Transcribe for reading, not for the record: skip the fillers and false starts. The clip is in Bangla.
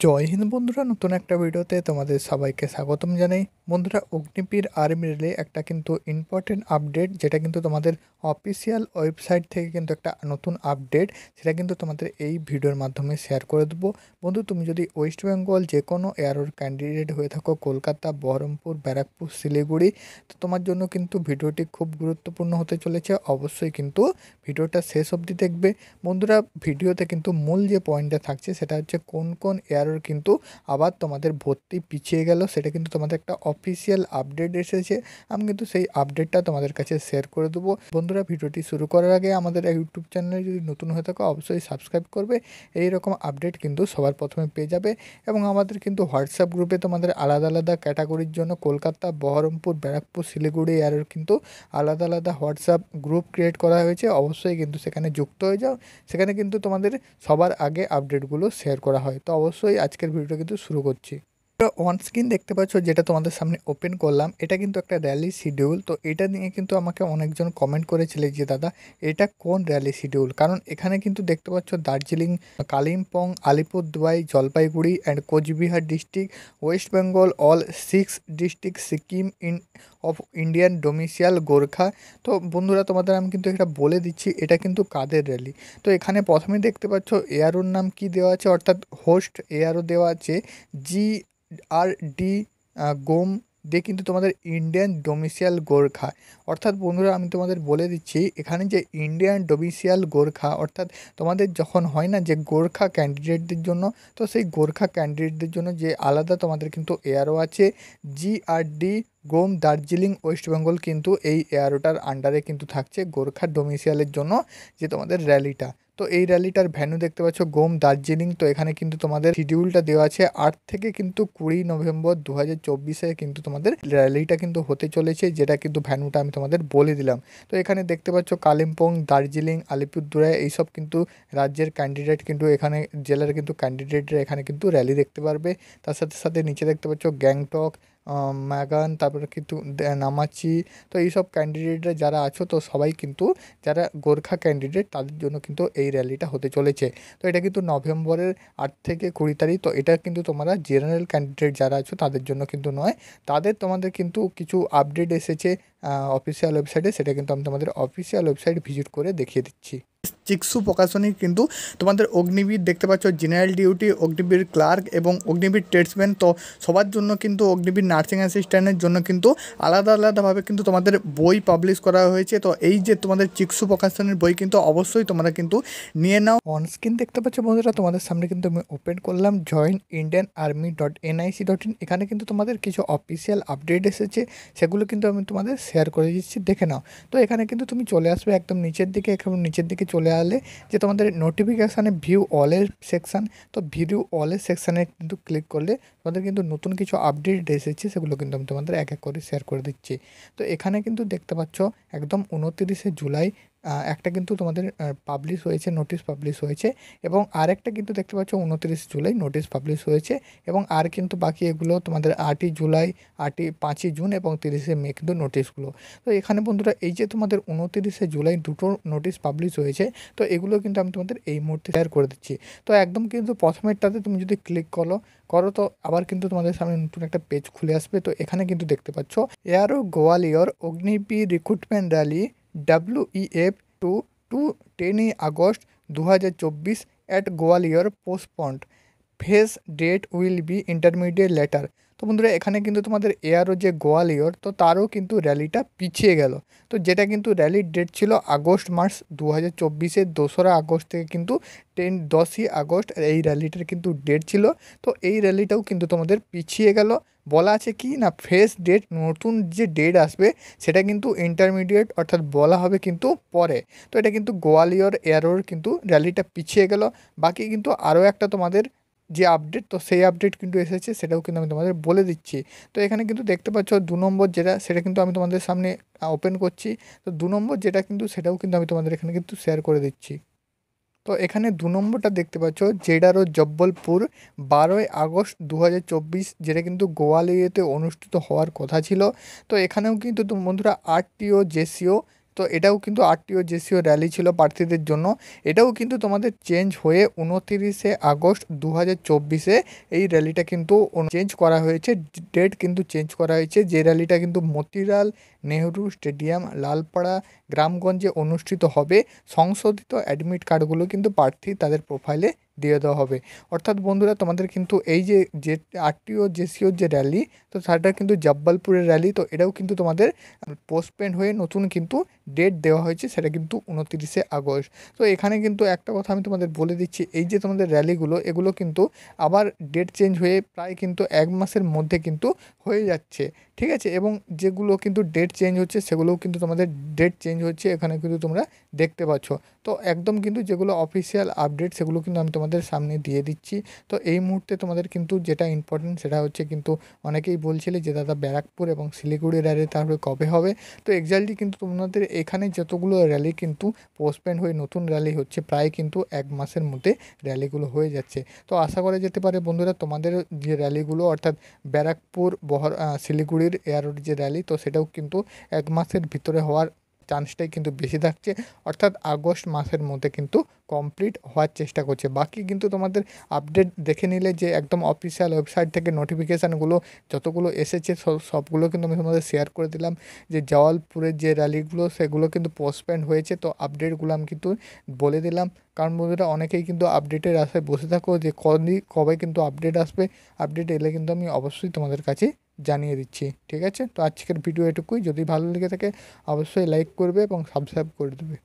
জয় হিন্দ বন্ধুরা, নতুন একটা ভিডিওতে তোমাদের সবাইকে স্বাগতম জানাই। বন্ধুরা, অগ্নিবীর আর্মি রেলে একটা কিন্তু ইম্পর্টেন্ট আপডেট, যেটা কিন্তু তোমাদের অফিসিয়াল ওয়েবসাইট থেকে কিন্তু একটা নতুন আপডেট, সেটা কিন্তু তোমাদের এই ভিডিওর মাধ্যমে শেয়ার করে দেবো। বন্ধু, তুমি যদি ওয়েস্ট বেঙ্গল যে কোনো এয়ারোর ক্যান্ডিডেট হয়ে থাকো, কলকাতা, বহরমপুর, ব্যারাকপুর, শিলিগুড়ি, তো তোমার জন্য কিন্তু ভিডিওটি খুব গুরুত্বপূর্ণ হতে চলেছে। অবশ্যই কিন্তু ভিডিওটা শেষ অবধি দেখবে। বন্ধুরা, ভিডিওতে কিন্তু মূল যে পয়েন্টটা থাকছে সেটা হচ্ছে কোন কোন এয়ারোর কিন্তু আবার তোমাদের ভর্তি পিছিয়ে গেল, সেটা কিন্তু তোমাদের একটা অফিসিয়াল আপডেট এসেছে। আমি কিন্তু সেই আপডেটটা তোমাদের কাছে শেয়ার করে দেবো। বন্ধুরা, ভিডিওটি শুরু করার আগে আমাদের ইউটিউব চ্যানেলে যদি নতুন হয়ে থাকো, অবশ্যই সাবস্ক্রাইব করবে। এই রকম আপডেট কিন্তু সবার প্রথমে পেয়ে যাবে। এবং আমাদের কিন্তু হোয়াটসঅ্যাপ গ্রুপে তোমাদের আলাদা আলাদা ক্যাটাগরির জন্য কলকাতা, বহরমপুর, ব্যারাকপুর, শিলিগুড়ি এয়ারোর কিন্তু আলাদা আলাদা হোয়াটসঅ্যাপ গ্রুপ ক্রিয়েট করা হয়েছে। অবশ্যই কিন্তু সেখানে যুক্ত হয়ে যাও। সেখানে কিন্তু তোমাদের সবার আগে আপডেটগুলো শেয়ার করা হয়। তো অবশ্যই আজকের ভিডিওটা কিন্তু শুরু করছি। অন স্ক্রিন দেখতে পাচ্ছ, যেটা তোমাদের সামনে ওপেন করলাম, এটা কিন্তু একটা র্যালি শিডিউল। তো এটা নিয়ে কিন্তু আমাকে অনেকজন কমেন্ট করেছিল যে দাদা, এটা কোন র্যালি শিডিউল? কারণ এখানে কিন্তু দেখতে পাচ্ছ Darjeeling, Kalimpong, Alipurduar, Jalpaiguri and Cooch Behar district, West Bengal, all 6 district, Sikkim of Indian domicile, Gorkha. তো বন্ধুরা, তোমাদের আমি কিন্তু এটা বলে দিচ্ছি এটা কিন্তু কাদের র্যালি। তো এখানে প্রথমে দেখতে পাচ্ছ এয়ারোর নাম কি দেওয়া আছে, অর্থাৎ হোস্ট এয়ারও দেওয়া আছে GRD গোম দিয়ে কিন্তু তোমাদের ইন্ডিয়ান ডোমিসিয়াল গোর্খা। অর্থাৎ বন্ধুরা, আমি তোমাদের বলে দিচ্ছি এখানে যে ইন্ডিয়ান ডোমিসিয়াল গোর্খা, অর্থাৎ তোমাদের যখন হয় না যে গোর্খা ক্যান্ডিডেটদের জন্য, তো সেই গোর্খা ক্যান্ডিডেটদের জন্য যে আলাদা তোমাদের কিন্তু এয়ারও আছে GRD গোম, দার্জিলিং, ওয়েস্ট বেঙ্গল কিন্তু এই এয়ারোটার আন্ডারে কিন্তু থাকছে গোর্খা ডোমিসিয়ালের জন্য যে তোমাদের র্যালিটা। তো এই র্যালিটার ভ্যানু দেখতে পাচ্ছ গোম, দার্জিলিং। তো এখানে কিন্তু তোমাদের শিডিউলটা দেওয়া আছে 8 থেকে কিন্তু 20 নভেম্বর 2024 কিন্তু তোমাদের র্যালিটা কিন্তু হতে চলেছে, যেটা কিন্তু ভ্যানুটা আমি তোমাদের বলে দিলাম। তো এখানে দেখতে পাচ্ছ কালিম্পং, দার্জিলিং, আলিপুরদুয়ার এইসব কিন্তু রাজ্যের ক্যান্ডিডেট কিন্তু এখানে, জেলার কিন্তু ক্যান্ডিডেটরা এখানে কিন্তু র্যালি দেখতে পারবে। তার সাথে সাথে নিচে দেখতে পাচ্ছ গ্যাংটক, ম্যাগান, তারপরে কিন্তু নামাচি। তো এইসব ক্যান্ডিডেটরা যারা আছো, তো সবাই কিন্তু যারা গোর্খা ক্যান্ডিডেট তাদের জন্য কিন্তু এই র্যালিটা হতে চলেছে। তো এটা কিন্তু নভেম্বরের 8 থেকে 20 তারিখ। তো এটা কিন্তু তোমরা জেনারেল ক্যান্ডিডেট যারা আছো তাদের জন্য কিন্তু নয়, তাদের তোমাদের কিন্তু কিছু আপডেট এসেছে অফিসিয়াল ওয়েবসাইটে, সেটা কিন্তু আমি তোমাদের অফিসিয়াল ওয়েবসাইট ভিজিট করে দেখিয়ে দিচ্ছি। চিকসু প্রকাশনী কিন্তু তোমাদের অগ্নিবীর দেখতে পাচ্ছ, জেনারেল ডিউটি, অগ্নিবীর ক্লার্ক এবং অগ্নিবীর ট্রেডসম্যান। তো সবার জন্য কিন্তু অগ্নিবীর নার্সিং অ্যাসিস্ট্যান্টের জন্য কিন্তু আলাদা আলাদাভাবে কিন্তু তোমাদের বই পাবলিশ করা হয়েছে। তো এই যে তোমাদের চিকসু প্রকাশনীর বই কিন্তু অবশ্যই তোমরা কিন্তু নিয়ে নাও। অন স্ক্রিন দেখতে পাচ্ছ বন্ধুরা, তোমাদের সামনে কিন্তু আমি ওপেন করলাম joinindianarmy.nic.in। এখানে কিন্তু তোমাদের কিছু অফিসিয়াল আপডেট এসেছে, সেগুলো কিন্তু আমি তোমাদের শেয়ার করে দিচ্ছি, দেখে নাও। তো এখানে কিন্তু তুমি চলে আসবে একদম নিচের দিকে। এখন নিচের দিকে চলে আসলে যে তোমাদের নোটিফিকেশানে ভিউ অলের সেকশান, তো ভিউ অলের সেকশানে কিন্তু ক্লিক করলে তোমাদের কিন্তু নতুন কিছু আপডেট এসেছে, সেগুলো কিন্তু আমি তোমাদের এক এক করে শেয়ার করে দিচ্ছি। তো এখানে কিন্তু দেখতে পাচ্ছ একদম 29শে জুলাই একটা কিন্তু তোমাদের পাবলিশ হয়েছে, নোটিশ পাবলিশ হয়েছে। এবং আরেকটা কিন্তু দেখতে পাচ্ছ 29 জুলাই নোটিশ পাবলিশ হয়েছে। এবং আর কিন্তু বাকি এগুলো তোমাদের 8ই জুলাই, 5ই জুন এবং 30শে মে কিন্তু নোটিশগুলো। তো এখানে বন্ধুরা, এই যে তোমাদের 29শে জুলাই দুটো নোটিশ পাবলিশ হয়েছে, তো এগুলো কিন্তু আমি তোমাদের এই মুহূর্তে শেয়ার করে দিচ্ছি। তো একদম কিন্তু প্রথমেরটাতে তুমি যদি ক্লিক করো তো আবার কিন্তু তোমাদের সামনে নতুন একটা পেজ খুলে আসবে। তো এখানে কিন্তু দেখতে পাচ্ছ ARO Gwalior Agniveer recruitment rally WEF to 10ই August 2024 at Gwalior postponed, fresh date will be intermediate letter. তো বন্ধুরা, এখানে কিন্তু তোমাদের এয়ারও যে গোয়ালিয়র, তো তারও কিন্তু র্যালিটা পিছিয়ে গেল। তো যেটা কিন্তু র্যালির ডেট ছিল আগস্ট মাস 2024-এর 2রা আগস্ট থেকে কিন্তু 10ই আগস্ট এই র্যালিটার কিন্তু ডেট ছিল। তো এই র্যালিটাও কিন্তু তোমাদের পিছিয়ে গেল। বলা আছে কি না, ফ্রেশ ডেট, নতুন যে ডেট আসবে সেটা কিন্তু ইন্টারমিডিয়েট, অর্থাৎ বলা হবে কিন্তু পরে। তো এটা কিন্তু গোয়ালিয়র এয়ারোর কিন্তু র্যালিটা পিছিয়ে গেল। বাকি কিন্তু আরও একটা তোমাদের যে আপডেট, তো সেই আপডেট কিন্তু এসেছে, সেটাও কিন্তু আমি তোমাদের বলে দিচ্ছি। তো এখানে কিন্তু দেখতে পাচ্ছ 2 নম্বর যেটা, সেটা কিন্তু আমি তোমাদের সামনে ওপেন করছি। তো 2 নম্বর যেটা কিন্তু সেটাও কিন্তু আমি তোমাদের এখানে কিন্তু শেয়ার করে দিচ্ছি। তো এখানে 2 নম্বরটা দেখতে পাচ্ছ, জেডারো জব্বলপুর 12ই আগস্ট 2024, যেটা কিন্তু গোয়ালিয়রে অনুষ্ঠিত হওয়ার কথা ছিল। তো এখানেও কিন্তু বন্ধুরা RTO, JCO তো এটাও কিন্তু আরটিও জেসিও র্যালি ছিল প্রার্থীদের জন্য। এটাও কিন্তু তোমাদের চেঞ্জ হয়ে 29শে আগস্ট 2024-এ এই র্যালিটা কিন্তু চেঞ্জ করা হয়েছে, ডেট কিন্তু চেঞ্জ করা হয়েছে। যে র্যালিটা কিন্তু মতিলাল নেহরু স্টেডিয়াম লালপাড়া গ্রামগঞ্জে অনুষ্ঠিত হবে। সংশোধিত অ্যাডমিট কার্ডগুলো কিন্তু প্রার্থী তাদের প্রোফাইলে দিয়ে দেওয়া হবে। অর্থাৎ বন্ধুরা, তোমাদের কিন্তু এই যে আরটিও জেসিওর যে র্যালি, তো সেটা কিন্তু জব্বলপুরের র্যালি, তো এটাও কিন্তু তোমাদের পোস্টপেন্ড হয়ে নতুন কিন্তু ডেট দেওয়া হয়েছে, সেটা কিন্তু 29শে আগস্ট। তো এখানে কিন্তু একটা কথা আমি তোমাদের বলে দিচ্ছি, এই যে তোমাদের র্যালিগুলো, এগুলো কিন্তু আবার ডেট চেঞ্জ হয়ে প্রায় কিন্তু 1 মাসের মধ্যে কিন্তু হয়ে যাচ্ছে, ঠিক আছে। এবং যেগুলো কিন্তু ডেট চেঞ্জ হচ্ছে সেগুলোও কিন্তু তোমাদের ডেট চেঞ্জ হচ্ছে, এখানে কিন্তু তোমরা দেখতে পাচ্ছ। তো একদম কিন্তু যেগুলো অফিসিয়াল আপডেট সেগুলো কিন্তু আমি তোমাদের সামনে দিয়ে দিচ্ছি। তো এই মুহূর্তে তোমাদের কিন্তু যেটা ইম্পর্টেন্ট সেটা হচ্ছে কিন্তু অনেকেই বলছিলে যে দাদা ব্যারাকপুর এবং শিলিগুড়ি র্যালি তারপরে কবে হবে। তো এক্স্যাক্টলি কিন্তু তোমাদের এখানে যতগুলো র্যালি কিন্তু পোস্টপেন্ড হয়ে নতুন র্যালি হচ্ছে, প্রায় কিন্তু 1 মাসের মধ্যে র্যালিগুলো হয়ে যাচ্ছে। তো আশা করা যেতে পারে বন্ধুরা, তোমাদের যে র্যালিগুলো অর্থাৎ ব্যারাকপুর শিলিগুড়ির এয়ারোড যে র্যালি, তো সেটাও কিন্তু 1 মাসের ভিতরে হওয়ার চান্সটাই কিন্তু বেশি থাকছে। অর্থাৎ আগস্ট মাসের মধ্যে কিন্তু কমপ্লিট হওয়ার চেষ্টা করছে। বাকি কিন্তু তোমাদের আপডেট দেখে নিলে যে একদম অফিসিয়াল ওয়েবসাইট থেকে নোটিফিকেশানগুলো যতগুলো এসেছে সবগুলো কিন্তু আমি তোমাদের শেয়ার করে দিলাম। যে জওয়ালপুরের যে র্যালিগুলো সেগুলো কিন্তু পোস্টপেন্ড হয়েছে, তো আপডেটগুলো আমি কিন্তু বলে দিলাম। কারণ বন্ধুরা, অনেকেই কিন্তু আপডেটের আশায় বসে থাকো যে কবে কিন্তু আপডেট আসবে। আপডেট এলে কিন্তু আমি অবশ্যই তোমাদের কাছে জানিয়ে দিচ্ছি, ঠিক আছে। তো আজকের ভিডিও এটুকুই। যদি ভালো লেগে থাকে অবশ্যই লাইক করবে এবং সাবস্ক্রাইব করে দেবে।